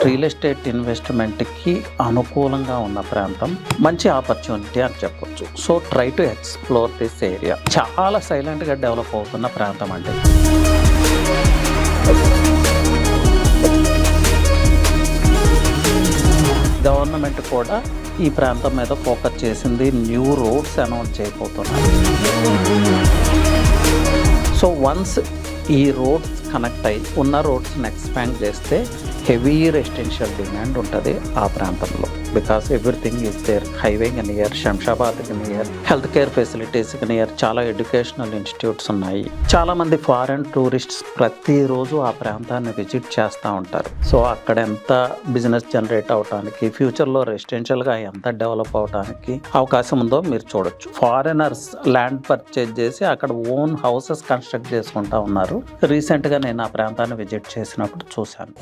Real estate ఇన్వెస్ట్మెంట్కి అనుకూలంగా ఉన్న ప్రాంతం, మంచి ఆపర్చునిటీ అని చెప్పొచ్చు. So try to explore this area. చాలా సైలెంట్గా డెవలప్ అవుతున్న ప్రాంతం అండి. గవర్నమెంట్ కూడా ఈ ప్రాంతం మీద ఫోకస్ చేసింది. న్యూ రోడ్స్ అనౌన్స్ చేయబోతున్నారు. సో వన్స్ ఈ రోడ్స్ కనెక్ట్ అయ్యి ఉన్న రోడ్స్ని ఎక్స్పాండ్ చేస్తే హెవీ రెసిడెన్షియల్ డిమాండ్ ఉంటుంది ఆ ప్రాంతంలో. Because everything is there. హైవేకి నియర్, శంషాబాద్కి నియర్, హెల్త్ కేర్ ఫెసిలిటీస్కి నియర్, చాలా ఎడ్యుకేషనల్ ఇన్స్టిట్యూట్స్ ఉన్నాయి. చాలామంది ఫారెన్ టూరిస్ట్స్ ప్రతిరోజు ఆ ప్రాంతాన్ని విజిట్ చేస్తూ ఉంటారు. సో అక్కడ ఎంత బిజినెస్ జనరేట్ అవడానికి, ఫ్యూచర్లో రెసిడెన్షియల్గా ఎంత డెవలప్ అవడానికి అవకాశం ఉందో మీరు చూడొచ్చు. ఫారినర్స్ ల్యాండ్ పర్చేజ్ చేసి అక్కడ ఓన్ హౌసెస్ కన్స్ట్రక్ట్ చేసుకుంటా ఉన్నారు. రీసెంట్గా నేను ఆ ప్రాంతాన్ని విజిట్ చేసినప్పుడు చూశాను.